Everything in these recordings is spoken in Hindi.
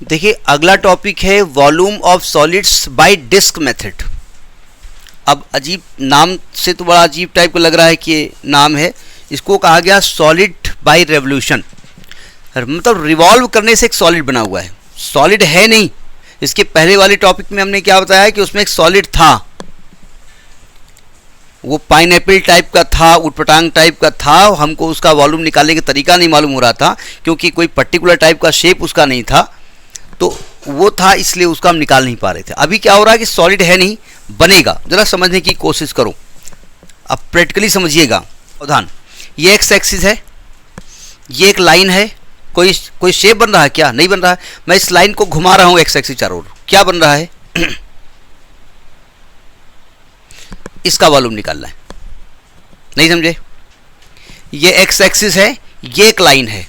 देखिए अगला टॉपिक है volume of solids by disc method. अब अजीब नाम से तो बड़ा अजीब टाइप का लग रहा है कि ये नाम है, इसको कहा गया सॉलिड बाय रेवोल्यूशन। मतलब रिवॉल्व करने से एक सॉलिड बना हुआ है, सॉलिड है नहीं। इसके पहले वाले टॉपिक में हमने क्या बताया कि उसमें एक सॉलिड था, वो पाइनएप्पल टाइप का था, उटपटांग टाइप का था। हमको उसका वॉल्यूम निकालने का तरीका नहीं मालूम हो रहा था क्योंकि कोई पर्टिकुलर टाइप का शेप उसका नहीं था, तो वो था इसलिए उसका हम निकाल नहीं पा रहे थे। अभी क्या हो रहा है कि सॉलिड है नहीं, बनेगा। जरा समझने की कोशिश करो, अब प्रैक्टिकली समझिएगा। सावधान, ये एक्स एक्सिस है, ये एक लाइन है, कोई शेप बन रहा है क्या? नहीं बन रहा है। मैं इस लाइन को घुमा रहा हूं एक्स एक्सिस चारों ओर, क्या बन रहा है? इसका वॉल्यूम निकालना है। नहीं समझे? ये एक्स एक्सिस है, ये एक लाइन है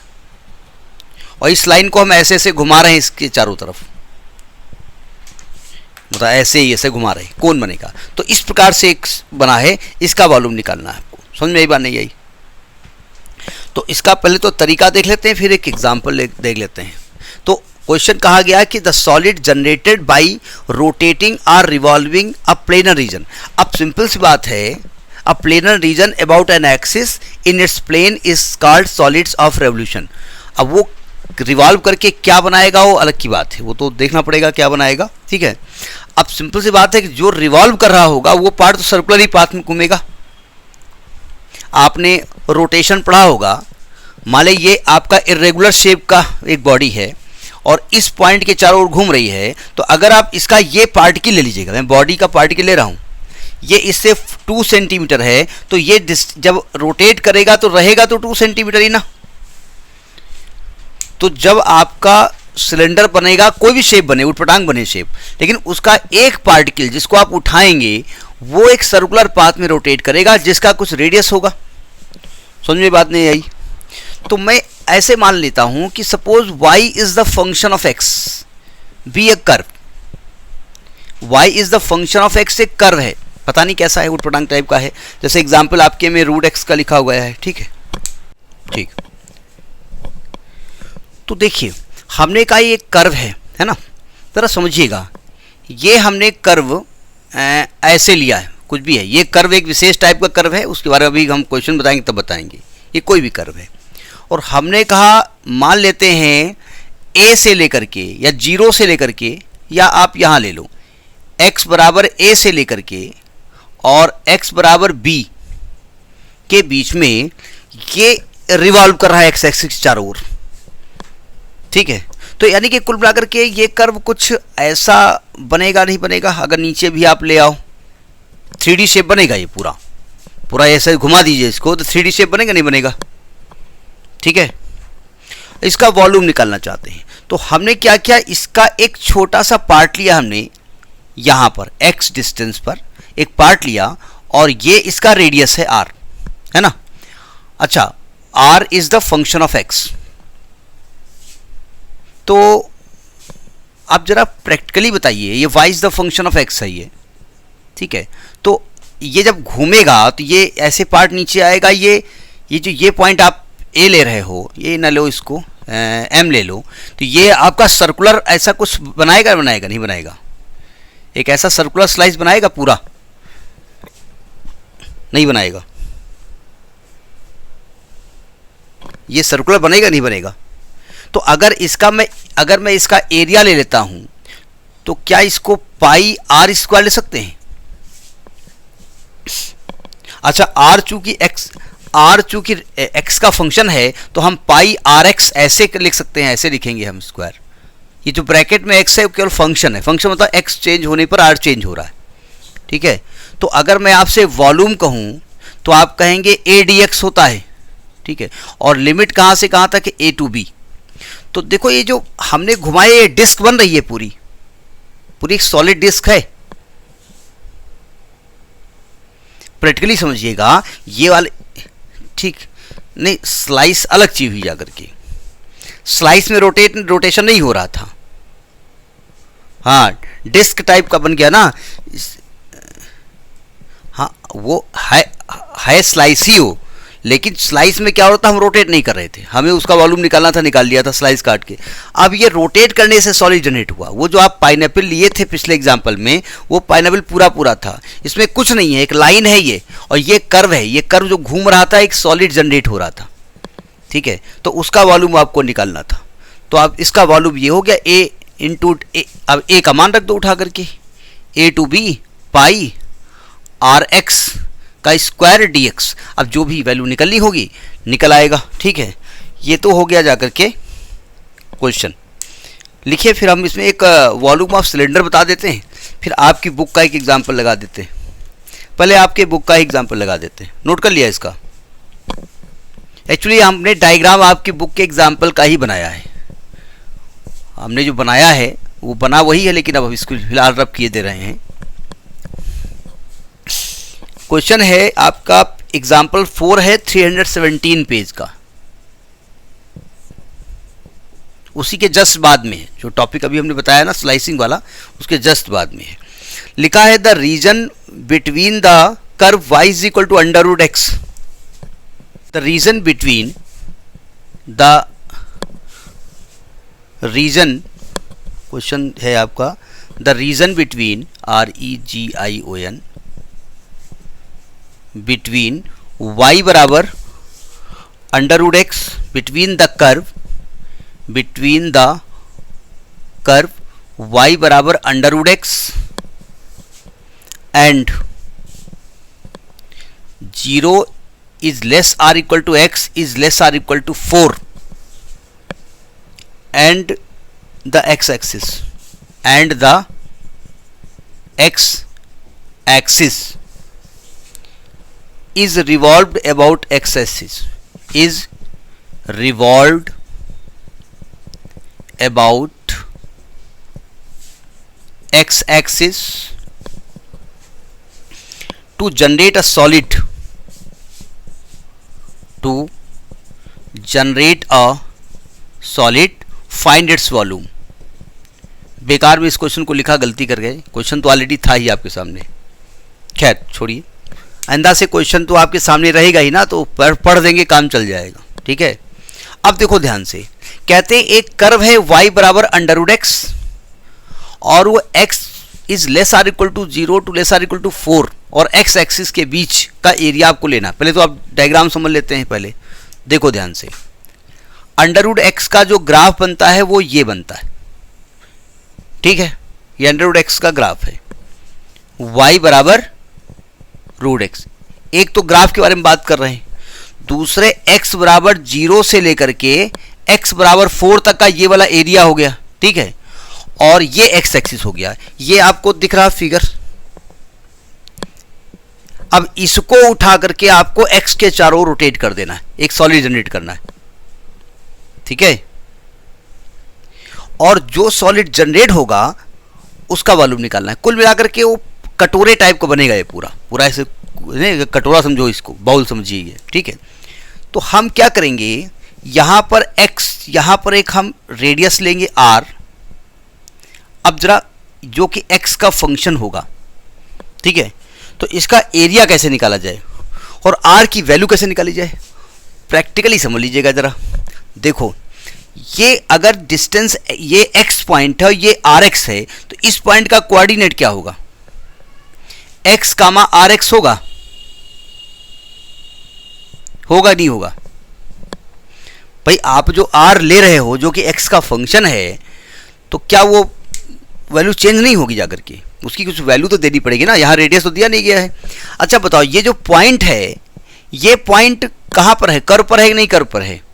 और इस लाइन को हम ऐसे ऐसे घुमा रहे हैं इसके चारों तरफ, मतलब ऐसे ही ऐसे घुमा रहे हैं, कौन बनेगा? तो इस प्रकार से एक बना है, इसका वॉल्यूम निकालना है आपको। समझ में आई बात नहीं आई? तो इसका पहले तो तरीका देख लेते हैं, फिर एक एग्जांपल देख लेते हैं। तो क्वेश्चन कहा गया कि the solid generated by rotating or revolving a planar region. अब सिंपल सी बात है, a planar region about an axis in its plane is called solids of revolution. अब वो रिवॉल्व करके क्या बनाएगा वो अलग की बात है, वो तो देखना पड़ेगा क्या बनाएगा, ठीक है। अब सिंपल सी बात है कि जो रिवॉल्व कर रहा होगा वो पार्ट तो सर्कुलर ही पाथ में घूमेगा। आपने रोटेशन पढ़ा होगा, मान लीजिए ये आपका इर्रेगुलर शेप का एक बॉडी है और इस पॉइंट के चारों ओर घूम रही है, तो अगर आप इसका ये पार्टिकल ले लीजिएगा, मैं बॉडी का पार्टिकल ले रहा हूँ, ये इससे 2 सेंटीमीटर है, तो ये जब रोटेट करेगा तो रहेगा तो 2 सेंटीमीटर ही ना। तो जब आपका सिलेंडर बनेगा, कोई भी शेप बने, उटपटांग बने शेप, लेकिन उसका एक पार्टिकल जिसको आप उठाएंगे वो एक सर्कुलर पाथ में रोटेट करेगा जिसका कुछ रेडियस होगा। समझ में बात नहीं आई? तो मैं ऐसे मान लेता हूं कि suppose y is the function of x be a curve. y is the function of x एक कर्व है, पता नहीं कैसा है, उटपटांग टाइप का है। जैसे एग्जांपल आपके में √x का लिखा हुआ है, ठीक है, ठीक। तो देखिए हमने कहा ये कर्व है ना, जरा समझिएगा। ये हमने कर्व ऐसे लिया है, कुछ भी है, ये कर्व एक विशेष टाइप का कर्व है, उसके बारे में अभी हम क्वेश्चन बताएंगे तब बताएंगे। ये कोई भी कर्व है और हमने कहा मान लेते हैं a से लेकर के या 0 से लेकर के, या आप यहाँ ले लो x बराबर a से लेकर के और x बराबर b के बीच में ये रिवॉल्व कर रहा है एक्स एक्सिस चारों ओर, ठीक है। तो यानी कि कुल मिलाकर के ये कर्व कुछ ऐसा बनेगा, नहीं बनेगा? अगर नीचे भी आप ले आओ 3D शेप बनेगा, ये पूरा पूरा ऐसे घुमा दीजिए इसको तो 3D शेप बनेगा, नहीं बनेगा? ठीक है। इसका वॉल्यूम निकालना चाहते हैं तो हमने क्या किया, इसका एक छोटा सा पार्ट लिया हमने, यहाँ पर x डिस्टेंस पर एक पार्ट लिया और ये इसका रेडियस है r, है ना। अच्छा, r is the function of x। तो आप जरा प्रैक्टिकली बताइए, ये y is the function of x है ये, ठीक है। तो ये जब घूमेगा तो ये ऐसे पार्ट नीचे आएगा, ये जो ये पॉइंट आप a ले रहे हो, ये ना लो, इसको m ले लो, तो ये आपका सर्कुलर ऐसा कुछ बनाएगा नहीं बनाएगा? एक ऐसा सर्कुलर स्लाइस बनाएगा पूरा? नहीं बनाएगा। ये सर्कुलर बनेगा नहीं बनेगा? तो अगर मैं इसका एरिया ले लेता हूं तो क्या इसको पाई r स्क्वायर ले सकते हैं? अच्छा, r चूंकि x का फंक्शन है तो हम पाई आर एक्स ऐसे लिख सकते हैं, ऐसे लिखेंगे हम स्क्वायर। ये जो ब्रैकेट में x है वो केवल फंक्शन है, फंक्शन मतलब x चेंज होने पर r चेंज हो रहा है, ठीक है। तो अगर मैं आपसे वॉल्यूम कहूं तो आप कहेंगे a dx होता है, ठीक है। और लिमिट कहां से कहां तक है? a to b। तो देखो ये जो हमने घुमाए, ये डिस्क बन रही है, पूरी एक सॉलिड डिस्क है। प्रैक्टिकली समझिएगा ये वाले, ठीक नहीं, स्लाइस अलग चीज हुई जाकर के, स्लाइस में रोटेशन नहीं हो रहा था, हाँ डिस्क टाइप का बन गया ना। हाँ वो है स्लाइस ही हो, लेकिन स्लाइस में क्या होता है, हम रोटेट नहीं कर रहे थे, हमें उसका वॉल्यूम निकालना था, निकाल लिया था स्लाइस काट के। अब ये रोटेट करने से सॉलिड जनरेट हुआ। वो जो आप पाइनएप्पल लिए थे पिछले एग्जाम्पल में, वो पाइनएप्पल पूरा पूरा था, इसमें कुछ नहीं है, एक लाइन है ये, और ये कर्व है, ये कर्व जो घूम रहा था एक सॉलिड जनरेट हो रहा था, ठीक है। तो उसका वॉल्यूम आपको निकालना था। तो अब इसका वॉल्यूम ये हो गया ए इंटू ए। अब ए का मान रख दो उठा करके, a to b pi r x का स्क्वायर डी एक्स। अब जो भी वैल्यू निकलनी होगी निकल आएगा, ठीक है। ये तो हो गया जाकर के क्वेश्चन। लिखिए फिर हम इसमें एक वॉल्यूम ऑफ सिलेंडर बता देते हैं, फिर आपकी बुक का एक एग्जाम्पल लगा देते हैं। पहले आपके बुक का एग्जाम्पल लगा देते हैं। नोट कर लिया इसका? एक्चुअली हमने डायग्राम आपकी बुक के एग्जाम्पल का ही बनाया है, हमने जो बनाया है वो बना वही है, लेकिन अब इसको फिलहाल रब किए दे रहे हैं। क्वेश्चन है आपका एग्जाम्पल 4 है 317 पेज का, उसी के जस्ट बाद में है जो टॉपिक अभी हमने बताया ना स्लाइसिंग वाला, उसके जस्ट बाद में है। लिखा है the region between the curve y is equal to under root x. The region between the region, question है आपका the region between REGION between y बराबर under root x between the curve y बराबर under root x and 0 is less or equal to x is less or equal to 4 and the x axis is revolved about x axis is revolved about x axis to generate a solid find its volume। बेकार में इस क्वेश्चन को लिखा, गलती कर गए, क्वेश्चन तो ऑलरेडी था ही आपके सामने। खैर छोड़िए, आइंदा से क्वेश्चन तो आपके सामने रहेगा ही ना, तो पढ़ देंगे, काम चल जाएगा, ठीक है। अब देखो ध्यान से, कहते हैं एक कर्व है y बराबर अंडर रूट एक्स और वो x is less or equal to 0 to less or equal to 4 और x एक्सिस के बीच का एरिया आपको लेना। पहले तो आप डायग्राम समझ लेते हैं। पहले देखो ध्यान से, अंडर रूट एक्स का जो ग्राफ बनता है वो ये बनता है, ठीक है। ये अंडर रूट एक्स का ग्राफ है, y बराबर रूट एक्स। एक तो ग्राफ के बारे में बात कर रहे हैं, दूसरे x बराबर 0 से लेकर के x बराबर 4 तक का ये वाला एरिया हो गया, ठीक है। और ये x एक्सिस हो गया, ये आपको दिख रहा फिगर। अब इसको उठा करके आपको x के चारों रोटेट कर देना है, एक सॉलिड जनरेट करना है, ठीक है। और जो सॉलिड जनरेट होगा उसका वॉल्यूम निकालना है। कुल मिलाकर के वो कटोरे टाइप का बनेगा, ये पूरा पूरा ऐसे कटोरा समझो, इसको बाउल समझिए ये, ठीक है। तो हम क्या करेंगे, यहां पर x, यहां पर एक हम रेडियस लेंगे r। अब जरा जो कि x का फंक्शन होगा, ठीक है, तो इसका एरिया कैसे निकाला जाए और r की वैल्यू कैसे निकाली जाए, प्रैक्टिकली समझ लीजिएगा जरा। देखो, ये अगर डिस्टेंस, ये x पॉइंट है, ये rx है, तो इस पॉइंट का कोऑर्डिनेट क्या होगा, x कामा rx होगा, होगा नहीं होगा? भाई आप जो r ले रहे हो जो कि x का फंक्शन है, तो क्या वो वैल्यू चेंज नहीं होगी जाकर के, उसकी कुछ वैल्यू तो देनी पड़ेगी ना। यहाँ रेडियस तो दिया नहीं गया है। अच्छा बताओ, ये जो पॉइंट है, ये पॉइंट कहाँ पर है, कर्व पर है कि नहीं कर्व पर है?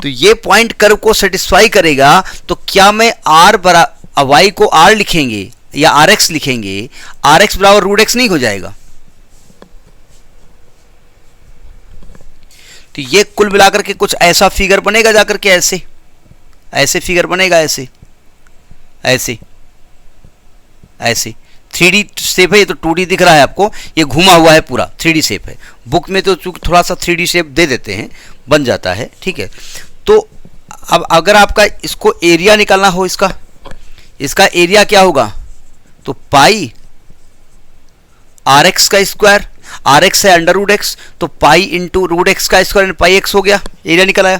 तो ये पॉइंट कर्व को सेटिस्फाई करेगा। तो क्या मैं r बराबर y को r लिखेंगे या rx लिखेंगे, rx बराबर रूट x नहीं हो जाएगा? तो ये कुल मिलाकर के कुछ ऐसा फिगर बनेगा जाकर के, ऐसे ऐसे फिगर बनेगा, ऐसे ऐसे ऐसे 3D शेप है। ये तो 2D दिख रहा है आपको, ये घुमा हुआ है पूरा 3D शेप है। बुक में तो चूंकि थोड़ा सा 3D शेप दे देते हैं, बन जाता है, ठीक है। तो अब अगर आपका इसको एरिया निकालना हो, इसका एरिया क्या होगा, तो पाई आर एक्स का स्क्वायर। आर एक्स है अंडर रूट एक्स, तो पाई इंटू रूट एक्स का स्क्वायर पाई एक्स हो गया, एरिया निकल आया।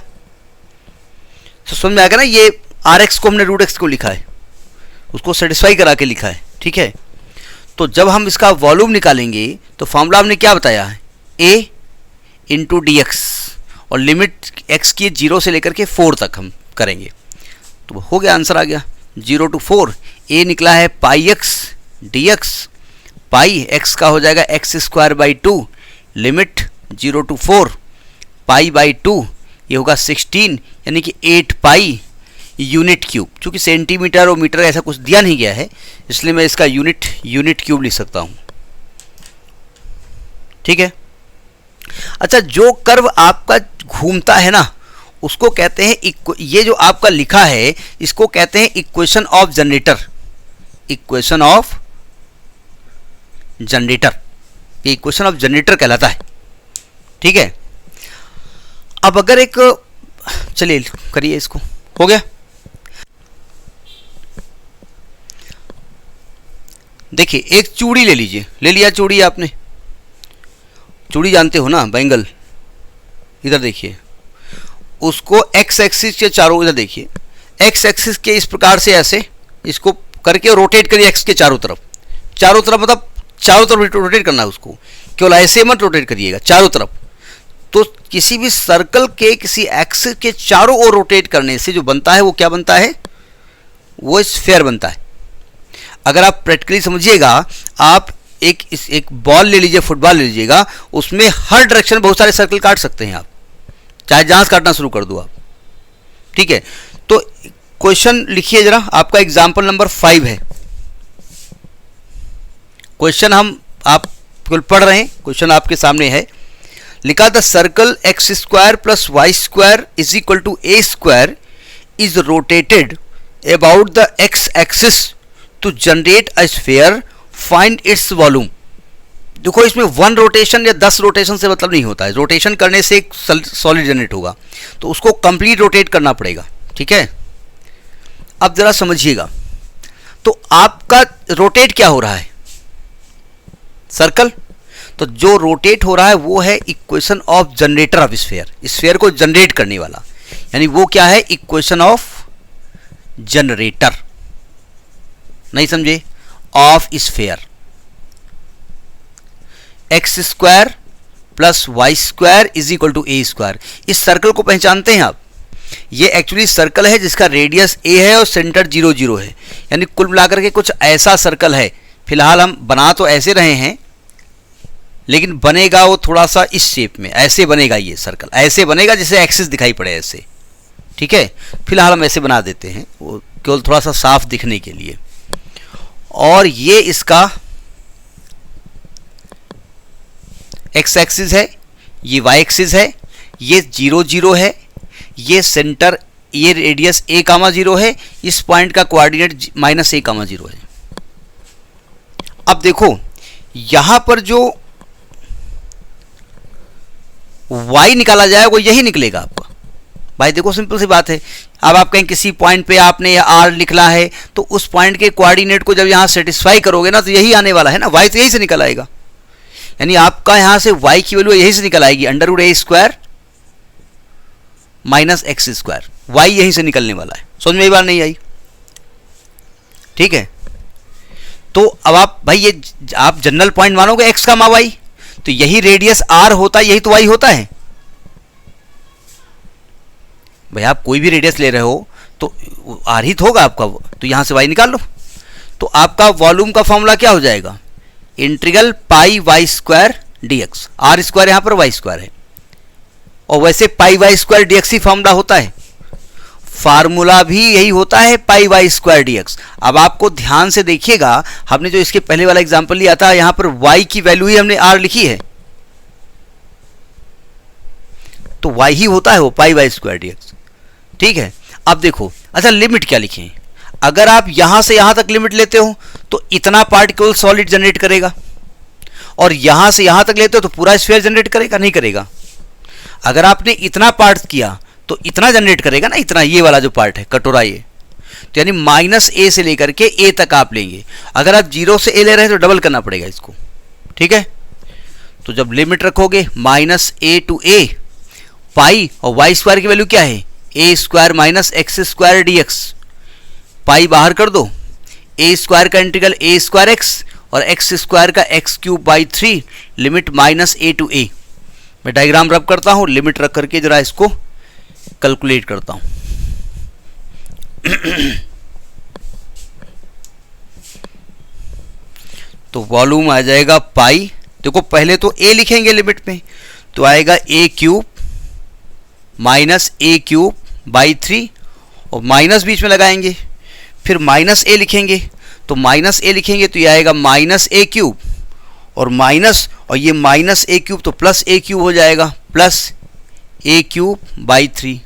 तो समझ में आएगा ना, ये आर एक्स को हमने रूट एक्स को लिखा है, उसको सेटिस्फाई करा के लिखा है, ठीक है। तो जब हम इसका वॉल्यूम निकालेंगे तो फॉर्मूला हमने क्या बताया है, ए इंटू डी एक्स, और लिमिट एक्स की 0 से लेकर के 4 तक हम करेंगे, तो हो गया, आंसर आ गया 0 to 4। ए निकला है पाई एक्स डी एक्स, पाई एक्स का हो जाएगा x square by 2, limit 0 to 4 pi by 2, ये होगा 16, यानी कि 8 पाई यूनिट क्यूब। चूँकि सेंटीमीटर और मीटर ऐसा कुछ दिया नहीं गया है, इसलिए मैं इसका यूनिट क्यूब लिख सकता हूँ, ठीक है। अच्छा, जो कर्व आपका घूमता है ना, उसको कहते हैं, ये जो आपका लिखा है इसको कहते हैं equation of generator, equation of generator, ये इक्वेशन ऑफ जनरेटर कहलाता है, ठीक है। अब अगर एक, चलिए करिए इसको, हो गया। देखिए एक चूड़ी ले लीजिए, ले लिया चूड़ी आपने, चूड़ी जानते हो ना, बैंगल, इधर देखिए, उसको एक्स एक्सिस के चारों, इधर देखिए एक्स एक्सिस के इस प्रकार से ऐसे इसको करके रोटेट करिए एक्स के चारों तरफ, मतलब चारों तरफ रोटेट करना है उसको, केवल ऐसे मत रोटेट करिएगा, चारों तरफ। तो किसी भी सर्कल के किसी एक्सिस के चारों ओर रोटेट करने से जो बनता है वो क्या बनता है, वो स्फीयर बनता है। अगर आप प्रैक्टिकली समझिएगा, आप एक बॉल ले लीजिए, फुटबॉल ले लीजिएगा, उसमें हर डायरेक्शन बहुत सारे सर्कल काट सकते हैं आप, चाहे जहां से काटना शुरू कर दो आप, ठीक है। तो क्वेश्चन लिखिए जरा, आपका एग्जाम्पल नंबर 5 है। क्वेश्चन आप पढ़ रहे हैं, क्वेश्चन आपके सामने है, लिखा the circle x square plus y square is equal to a square is rotated about the x axis to generate a sphere, find its volume. देखो इसमें 1 रोटेशन या 10 रोटेशन से मतलब नहीं होता है, रोटेशन करने से एक सॉलिड जनरेट होगा, तो उसको कंप्लीट रोटेट करना पड़ेगा, ठीक है। अब जरा समझिएगा, तो आपका रोटेट क्या हो रहा है, सर्कल, तो जो रोटेट हो रहा है वो है equation of generator off sphere, sphere को जनरेट करने वाला, यानी वो क्या है, इक्वेशन ऑफ जनरेटर, नहीं समझे, of sphere. X square plus y square is equal to a square, इस सर्कल को पहचानते हैं आप, ये एक्चुअली सर्कल है जिसका रेडियस ए है और सेंटर 0 0 है, यानी कुल मिलाकर के कुछ ऐसा सर्कल है। फिलहाल हम बना तो ऐसे रहे हैं, लेकिन बनेगा वो थोड़ा सा इस शेप में, ऐसे बनेगा, ये सर्कल ऐसे बनेगा जैसे एक्सिस दिखाई पड़े ऐसे, ठीक है। फिलहाल हम ऐसे बना देते हैं, वो केवल थोड़ा सा साफ दिखने के लिए। और ये इसका एक्स एक्सिस है, ये वाई एक्सिस है, ये 0 0 है, ये सेंटर, ये रेडियस a, 0 है, इस पॉइंट का कोऑर्डिनेट -a, 0 है। अब देखो यहां पर जो y निकाला जाए वो यही निकलेगा आपका, भाई देखो सिंपल सी बात है। अब आप कहीं किसी पॉइंट पे आपने या r लिखला है, तो उस पॉइंट के कोऑर्डिनेट को जब यहां सेटिस्फाई करोगे ना, तो यही आने वाला है ना, y तो यही से निकल आएगा, यानी आपका यहां से y की वैल्यू यही से निकल आएगी, under root a square minus x square, y यहीं से निकलने वाला है। समझ में ये बात नहीं आई, ठीक है। तो अब आप भाई ये आप जनरल पॉइंट मानोगे x का मा y, तो यही रेडियस r होता है, यही तो y होता है भाई। आप कोई भी रेडियस ले रहे हो तो r ही होगा आपका, तो यहां से y निकाल लो। तो आपका वॉल्यूम का फॉर्मूला क्या हो जाएगा, integral pi y square d x, r square यहां पर वाई स्क्वायर है, और वैसे pi y square d x ही फॉर्मूला होता है, फार्मूला भी यही होता है pi y square d x. अब आपको ध्यान से देखिएगा, हमने जो इसके पहले वाला एग्जांपल लिया था, यहां पर y की वैल्यू ही हमने r लिखी है, तो y ही होता है वो पाई वाई स्क्वायर डी एक्स, ठीक है। अब देखो, अच्छा लिमिट क्या लिखें, अगर आप यहां से यहां तक लिमिट लेते हो तो इतना पार्ट केवल सॉलिड जनरेट करेगा, और यहां से यहां तक लेते हो तो पूरा स्फीयर जनरेट करेगा, नहीं करेगा। अगर आपने इतना पार्ट किया तो इतना जनरेट करेगा ना, इतना, ये वाला जो पार्ट है कटोरा ये, तो यानी -a से लेकर के a तक आप लेंगे। अगर आप 0 से a ले रहे हैं तो डबल करना पड़ेगा इसको, ठीक है। तो जब लिमिट रखोगे माइनस ए टू ए पाई, और वाई स्क्वायर की वैल्यू क्या है a square minus x square d x, pi बाहर कर दो, ए स्क्वायर का इंटीग्रल ए स्क्वायर एक्स और एक्स स्क्वायर का x cube by 3, limit minus a to a. मैं डायग्राम रब करता हूँ, लिमिट रख करके जरा इसको कैलकुलेट करता हूँ। तो वॉल्यूम आ जाएगा पाई, देखो पहले तो ए लिखेंगे लिमिट में, तो आएगा a cube minus a cube by 3 और माइनस बीच में लगाएंगे, फिर माइनस ए लिखेंगे, तो माइनस ए लिखेंगे तो ये आएगा माइनस ए क्यूब और माइनस, और ये माइनस ए क्यूब तो प्लस ए क्यूब हो जाएगा, plus a cube by 3,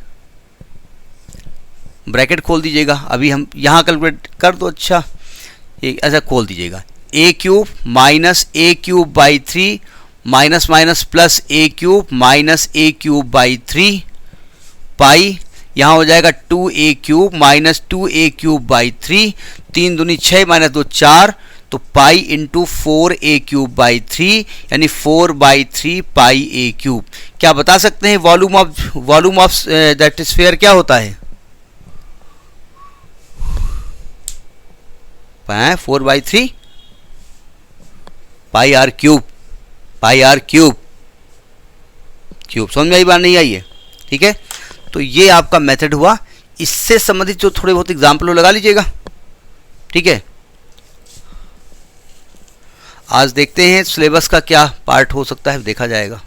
bracket खोल दीजिएगा। अभी हम यहाँ कैलकुलेट कर दो, अच्छा ऐसा खोल दीजिएगा, a cube minus a cube by 3 minus minus plus a cube minus a cube by 3 pi, यहाँ हो जाएगा 2a cube minus 2a cube by 3, 3 दूनी 6 माइनस 2 4, तो pi into 4a cube by 3 यानी 4/3 पाई a क्यूब। क्या बता सकते हैं वॉल्यूम ऑफ दैट स्फीयर क्या होता है? 4/3 pi r cube, pi r cube cube. समझ में आई बात नहीं आई है? ठीक है, तो ये आपका मेथड हुआ। इससे संबंधित जो थोड़े बहुत एग्जाम्पल हो लगा लीजिएगा। ठीक है, आज देखते हैं सिलेबस का क्या पार्ट हो सकता है, देखा जाएगा।